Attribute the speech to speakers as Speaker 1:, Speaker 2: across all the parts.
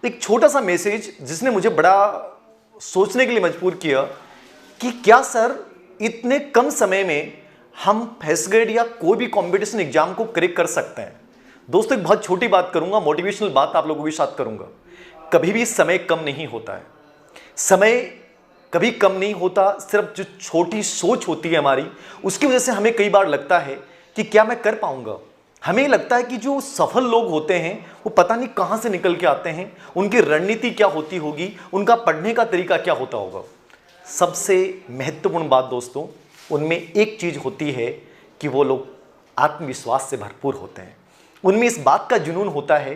Speaker 1: एक छोटा सा मैसेज जिसने मुझे बड़ा सोचने के लिए मजबूर किया कि क्या सर इतने कम समय में हम फर्स्ट ग्रेड या कोई भी कंपटीशन एग्जाम को क्रैक कर सकते हैं। दोस्तों एक बहुत छोटी बात करूंगा, मोटिवेशनल बात आप लोगों के साथ करूंगा। कभी भी समय कम नहीं होता है, समय कभी कम नहीं होता। सिर्फ जो छोटी सोच होती है हमारी, उसकी वजह से हमें कई बार लगता है कि क्या मैं कर पाऊंगा। हमें लगता है कि जो सफल लोग होते हैं वो पता नहीं कहां से निकल के आते हैं, उनकी रणनीति क्या होती होगी, उनका पढ़ने का तरीका क्या होता होगा। सबसे महत्वपूर्ण बात दोस्तों, उनमें एक चीज होती है कि वो लोग आत्मविश्वास से भरपूर होते हैं। उनमें इस बात का जुनून होता है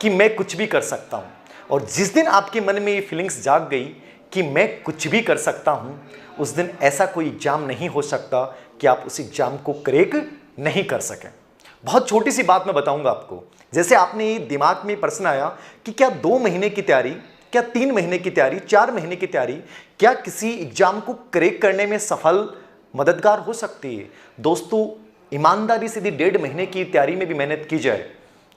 Speaker 1: कि मैं कुछ भी कर सकता हूं। और जिस दिन आपके मन में ये फीलिंग्स जाग गई कि मैं कुछ भी कर सकता हूं, उस दिन ऐसा कोई एग्जाम नहीं हो सकता कि आप उस एग्जाम को क्रैक नहीं कर सकें। बहुत छोटी सी बात मैं बताऊंगा आपको। जैसे आपने दिमाग में प्रश्न आया कि क्या 2 महीने की तैयारी, क्या 3 महीने की तैयारी, 4 महीने की तैयारी क्या किसी एग्जाम को क्रैक करने में सफल मददगार हो सकती है। दोस्तों ईमानदारी से यदि 1.5 महीने की तैयारी में भी मेहनत की जाए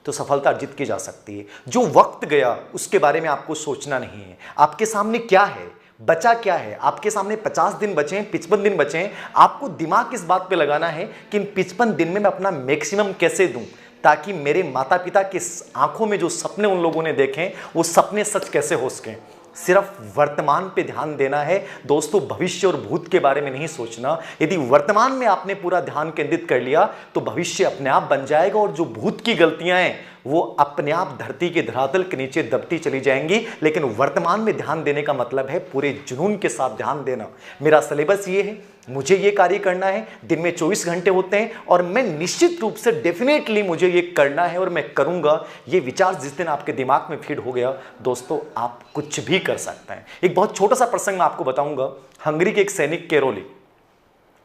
Speaker 1: तो सफलता अर्जित की जा सकती है। जो वक्त गया उसके बारे में आपको सोचना नहीं है। आपके सामने क्या है, बचा क्या है। आपके सामने 50 दिन बचे हैं, 55 दिन बचे हैं। आपको दिमाग इस बात पे लगाना है कि इन 55 दिन में मैं अपना मैक्सिमम कैसे दूं, ताकि मेरे माता पिता की आंखों में जो सपने उन लोगों ने देखे वो सपने सच कैसे हो सकें। सिर्फ वर्तमान पे ध्यान देना है दोस्तों, भविष्य और भूत के बारे में नहीं सोचना। यदि वर्तमान में आपने पूरा ध्यान केंद्रित कर लिया तो भविष्य अपने आप बन जाएगा, और जो भूत की गलतियां हैं वो अपने आप धरती के धरातल के नीचे दबती चली जाएंगी। लेकिन वर्तमान में ध्यान देने का मतलब है पूरे जुनून के साथ ध्यान देना। मेरा सिलेबस ये है, मुझे ये कार्य करना है, दिन में 24 घंटे होते हैं और मैं निश्चित रूप से डेफिनेटली मुझे ये करना है और मैं करूंगा। ये विचार जिस दिन आपके दिमाग में फीड हो गया दोस्तों, आप कुछ भी कर सकते हैं। एक बहुत छोटा सा प्रसंग मैं आपको बताऊंगा। हंगरी के एक सैनिक कैरोली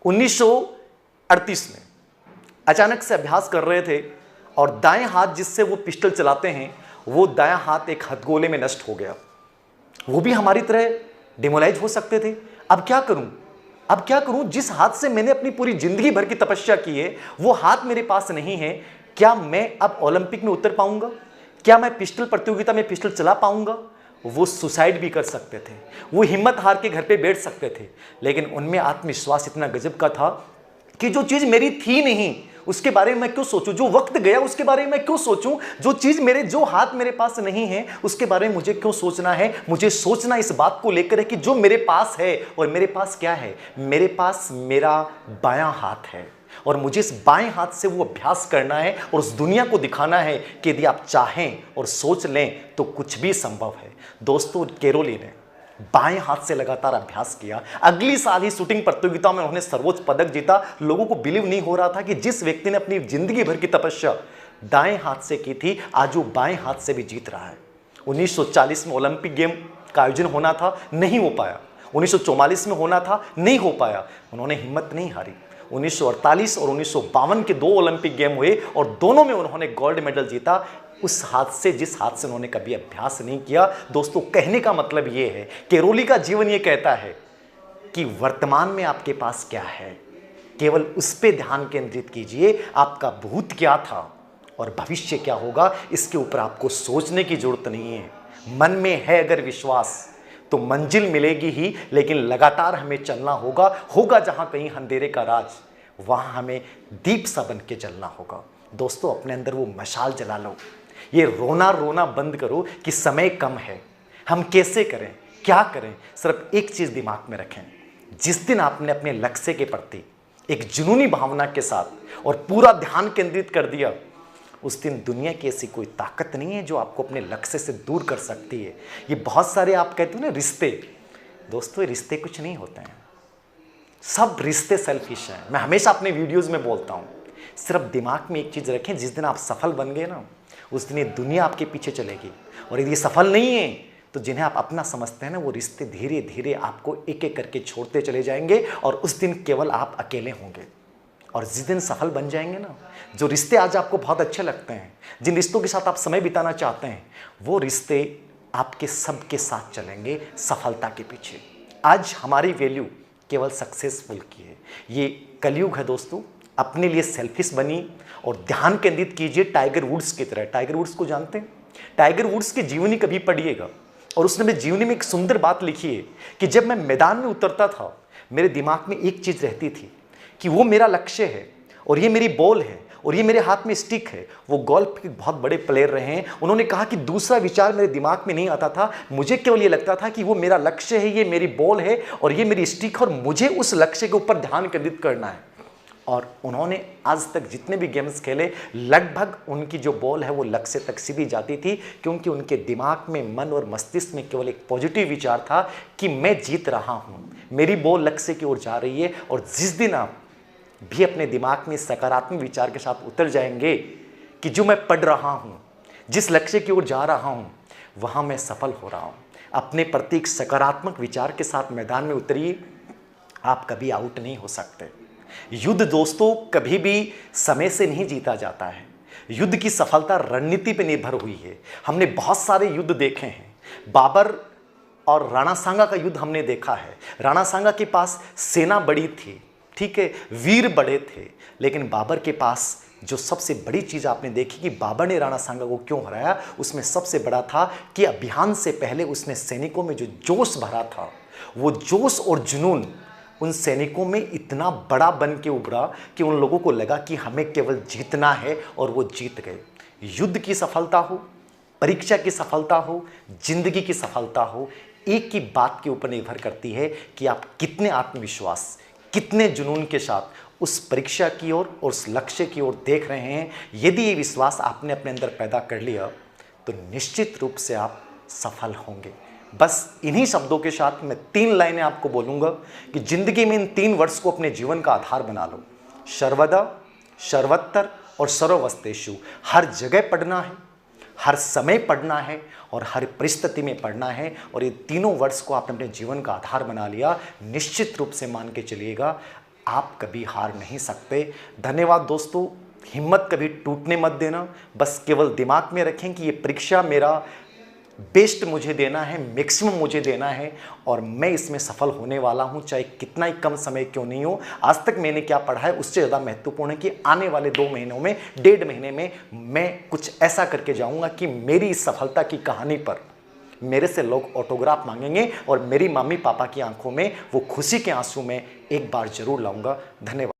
Speaker 1: 1938 में अचानक से अभ्यास कर रहे थे और दाएं हाथ जिससे वो पिस्टल चलाते हैं वो दायां हाथ एक हथगोले में नष्ट हो गया। वो भी हमारी तरह डिमोलाइज हो सकते थे। अब क्या करूं, अब क्या करूं, जिस हाथ से मैंने अपनी पूरी जिंदगी भर की तपस्या की है वो हाथ मेरे पास नहीं है। क्या मैं अब ओलंपिक में उतर पाऊंगा? क्या मैं पिस्टल प्रतियोगिता में पिस्टल चला पाऊंगा? वो सुसाइड भी कर सकते थे, वो हिम्मत हार के घर पे बैठ सकते थे, लेकिन उनमें आत्मविश्वास इतना गजब का था कि जो चीज मेरी थी नहीं उसके बारे में मैं क्यों सोचूं, जो वक्त गया उसके बारे में मैं क्यों सोचूं, जो चीज मेरे, जो हाथ मेरे पास नहीं है उसके बारे में मुझे क्यों सोचना है। मुझे सोचना इस बात को लेकर है कि जो मेरे पास है, और मेरे पास क्या है, मेरे पास मेरा बायां हाथ है और मुझे इस बाएं हाथ से वो अभ्यास करना है और उस दुनिया को दिखाना है कि यदि आप चाहें और सोच लें तो कुछ भी संभव है। दोस्तों कैरोली ने बाएं हाथ से लगातार अभ्यास किया। अगली साल ही शूटिंग प्रतियोगिता में उन्होंने सर्वोच्च पदक जीता। लोगों को बिलीव नहीं हो रहा था कि जिस व्यक्ति ने अपनी जिंदगी भर की तपस्या दाएं हाथ से की थी आज वो बाएं हाथ से भी जीत रहा है। 1940 में ओलंपिक गेम का आयोजन होना था, नहीं हो पाया। 1944 में होना था, नहीं हो पाया। उन्होंने हिम्मत नहीं हारी। 1948 और 1952 के 2 ओलंपिक गेम हुए और दोनों में उन्होंने गोल्ड मेडल जीता, उस हाथ से जिस हाथ से उन्होंने कभी अभ्यास नहीं किया। दोस्तों कहने का मतलब यह है, कैरोली का जीवन यह कहता है कि वर्तमान में आपके पास क्या है, केवल उस पे ध्यान केंद्रित कीजिए। आपका भूत क्या था और भविष्य क्या होगा इसके ऊपर आपको सोचने की जरूरत नहीं है। मन में है अगर विश्वास तो मंजिल मिलेगी ही, लेकिन लगातार हमें चलना होगा। होगा जहां कहीं अंधेरे का राज, वहां हमें दीप सा बन के चलना होगा। दोस्तों अपने अंदर वो मशाल जला लो, ये रोना रोना बंद करो कि समय कम है, हम कैसे करें, क्या करें। सिर्फ एक चीज दिमाग में रखें, जिस दिन आपने अपने लक्ष्य के प्रति एक जुनूनी भावना के साथ और पूरा ध्यान केंद्रित कर दिया, उस दिन दुनिया की ऐसी कोई ताकत नहीं है जो आपको अपने लक्ष्य से दूर कर सकती है। ये बहुत सारे आप कहते हो ना रिश्ते, दोस्तों रिश्ते कुछ नहीं होते हैं, सब रिश्ते सेल्फिश हैं। मैं हमेशा अपने वीडियोस में बोलता हूं, सिर्फ दिमाग में एक चीज रखें, जिस दिन आप सफल बन गए ना उस दिन ये दुनिया आपके पीछे चलेगी। और यदि सफल नहीं है तो जिन्हें आप अपना समझते हैं ना वो रिश्ते धीरे धीरे आपको एक एक करके छोड़ते चले जाएंगे और उस दिन केवल आप अकेले होंगे। और जिस दिन सफल बन जाएंगे ना, जो रिश्ते आज आपको बहुत अच्छे लगते हैं, जिन रिश्तों के साथ आप समय बिताना चाहते हैं, वो रिश्ते आपके सबके साथ चलेंगे सफलता के पीछे। आज हमारी वैल्यू केवल सक्सेसफुल की है। ये कलयुग है दोस्तों, अपने लिए सेल्फिश बनी और ध्यान केंद्रित कीजिए टाइगर वुड्स की तरह। टाइगर वुड्स को जानते हैं? टाइगर वुड्स की जीवनी कभी पढ़िएगा और उसने मेरी जीवनी में एक सुंदर बात लिखी है कि जब मैं मैदान में उतरता था, मेरे दिमाग में एक चीज़ रहती थी कि वो मेरा लक्ष्य है और ये मेरी बॉल है और ये मेरे हाथ में स्टिक है। वो गोल्फ के बहुत बड़े प्लेयर रहे हैं। उन्होंने कहा कि दूसरा विचार मेरे दिमाग में नहीं आता था, मुझे केवल ये लगता था कि वो मेरा लक्ष्य है, ये मेरी बॉल है और ये मेरी स्टिक है और मुझे उस लक्ष्य के ऊपर ध्यान केंद्रित करना है। और उन्होंने आज तक जितने भी गेम्स खेले, लगभग उनकी जो बॉल है वो लक्ष्य तक सीधी जाती थी, क्योंकि उनके दिमाग में, मन और मस्तिष्क में केवल एक पॉजिटिव विचार था कि मैं जीत रहा हूँ, मेरी बॉल लक्ष्य की ओर जा रही है। और जिस दिन आप भी अपने दिमाग में सकारात्मक विचार के साथ उतर जाएंगे कि जो मैं पढ़ रहा हूँ, जिस लक्ष्य की ओर जा रहा हूँ, वहाँ मैं सफल हो रहा हूँ, अपने प्रति एक सकारात्मक विचार के साथ मैदान में उतरिए, आप कभी आउट नहीं हो सकते। युद्ध दोस्तों कभी भी समय से नहीं जीता जाता है। युद्ध की सफलता रणनीति पर निर्भर हुई है। हमने बहुत सारे युद्ध देखे हैं। बाबर और राणा सांगा का युद्ध हमने देखा है। राणा सांगा के पास सेना बड़ी थी, ठीक है, वीर बड़े थे, लेकिन बाबर के पास जो सबसे बड़ी चीज़ आपने देखी कि बाबर ने राणा सांगा को क्यों हराया, उसमें सबसे बड़ा था कि अभियान से पहले उसने सैनिकों में जो जोश भरा था, वो जोश और जुनून उन सैनिकों में इतना बड़ा बन के उभरा कि उन लोगों को लगा कि हमें केवल जीतना है और वो जीत गए। युद्ध की सफलता हो, परीक्षा की सफलता हो, जिंदगी की सफलता हो, एक ही बात के ऊपर निर्भर करती है कि आप कितने आत्मविश्वास, कितने जुनून के साथ उस परीक्षा की ओर और उस लक्ष्य की ओर देख रहे हैं। यदि ये विश्वास आपने अपने अंदर पैदा कर लिया तो निश्चित रूप से आप सफल होंगे। बस इन्हीं शब्दों के साथ मैं 3 लाइनें आपको बोलूँगा कि जिंदगी में इन 3 वर्ड्स को अपने जीवन का आधार बना लो। सर्वदा, सर्वत्र और सर्ववस्तेषु। हर जगह पढ़ना है, हर समय पढ़ना है और हर परिस्थिति में पढ़ना है। और ये तीनों वर्ड्स को आपने अपने जीवन का आधार बना लिया, निश्चित रूप से मान के चलिएगा आप कभी हार नहीं सकते। धन्यवाद दोस्तों। हिम्मत कभी टूटने मत देना। बस केवल दिमाग में रखें कि ये परीक्षा मेरा बेस्ट मुझे देना है, मैक्सिमम मुझे देना है और मैं इसमें सफल होने वाला हूं, चाहे कितना ही कम समय क्यों नहीं हो। आज तक मैंने क्या पढ़ा है उससे ज़्यादा महत्वपूर्ण है कि आने वाले 2 महीनों में, 1.5 महीने में मैं कुछ ऐसा करके जाऊंगा कि मेरी इस सफलता की कहानी पर मेरे से लोग ऑटोग्राफ मांगेंगे और मेरी मम्मी पापा की आंखों में वो खुशी के आंसू में एक बार जरूर लाऊंगा। धन्यवाद।